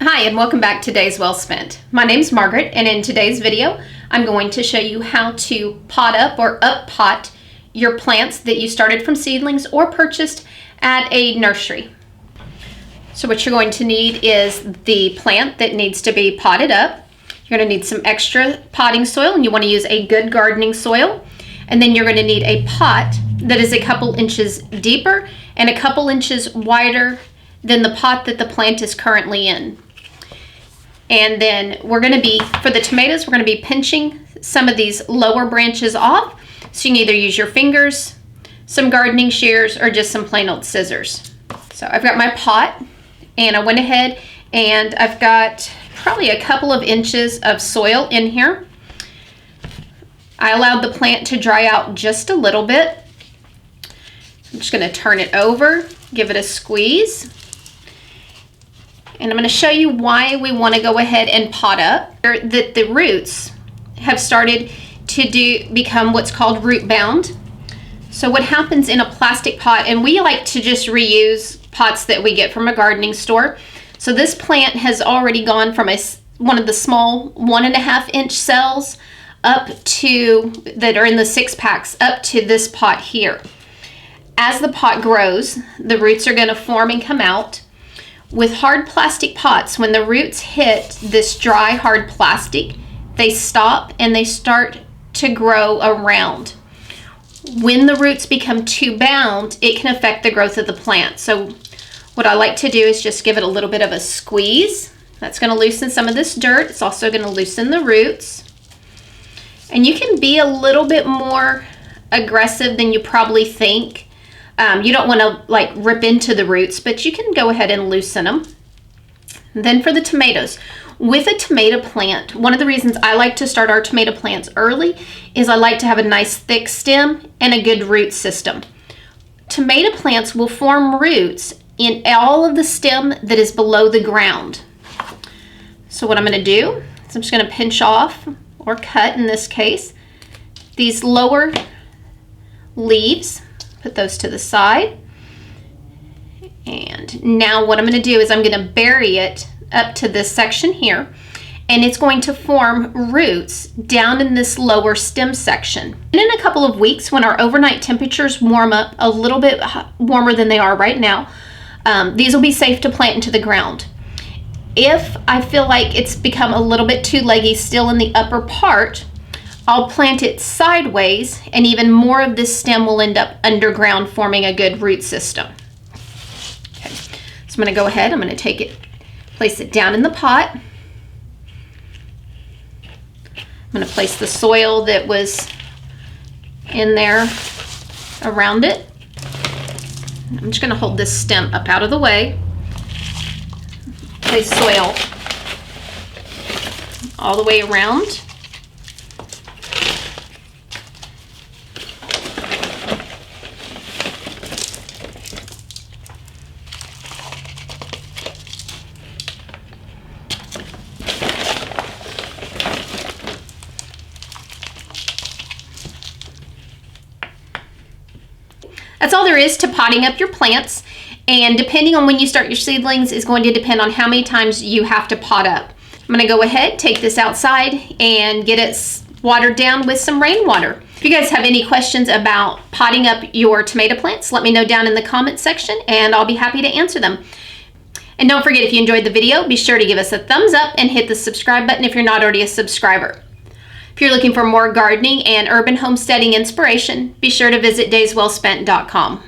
Hi, and welcome back to Days Well Spent. My name's Margaret, and in today's video, I'm going to show you how to pot up or up pot your plants that you started from seedlings or purchased at a nursery. So what you're going to need is the plant that needs to be potted up. You're going to need some extra potting soil, and you want to use a good gardening soil. And then you're going to need a pot that is a couple inches deeper and a couple inches wider than the pot that the plant is currently in. And then we're going to be, for the tomatoes, we're going to be pinching some of these lower branches off. So you can either use your fingers, some gardening shears, or just some plain old scissors. So I've got my pot, and I went ahead and I've got probably a couple of inches of soil in here. I allowed the plant to dry out just a little bit. I'm just going to turn it over, give it a squeeze. And I'm going to show you why we want to go ahead and pot up. That the roots have started to become what's called root bound. So what happens in a plastic pot, and we like to just reuse pots that we get from a gardening store. So this plant has already gone from one of the small 1.5 inch cells up to, that are in the 6-packs, up to this pot here. As the pot grows, the roots are going to form and come out. With hard plastic pots, when the roots hit this dry, hard plastic, they stop and they start to grow around. When the roots become too bound, it can affect the growth of the plant. So what I like to do is just give it a little bit of a squeeze. That's going to loosen some of this dirt. It's also going to loosen the roots. And you can be a little bit more aggressive than you probably think. You don't want to like rip into the roots, but you can go ahead and loosen them. And then for the tomatoes, with a tomato plant, one of the reasons I like to start our tomato plants early is I like to have a nice thick stem and a good root system. Tomato plants will form roots in all of the stem that is below the ground. So what I'm going to do is I'm just going to pinch off, or cut in this case, these lower leaves. Put those to the side. And now what I'm going to do is I'm going to bury it up to this section here, and it's going to form roots down in this lower stem section. And in a couple of weeks, when our overnight temperatures warm up a little bit warmer than they are right now, these will be safe to plant into the ground. If I feel like it's become a little bit too leggy still in the upper part, I'll plant it sideways, and even more of this stem will end up underground, forming a good root system. Okay, so I'm going to go ahead, I'm going to take it, place it down in the pot. I'm going to place the soil that was in there around it. I'm just going to hold this stem up out of the way. Place soil all the way around. That's all there is to potting up your plants, and depending on when you start your seedlings is going to depend on how many times you have to pot up. I'm going to go ahead, take this outside, and get it watered down with some rainwater. If you guys have any questions about potting up your tomato plants, let me know down in the comment section, and I'll be happy to answer them. And don't forget, if you enjoyed the video, be sure to give us a thumbs up and hit the subscribe button if you're not already a subscriber. If you're looking for more gardening and urban homesteading inspiration, be sure to visit dayswellspent.com.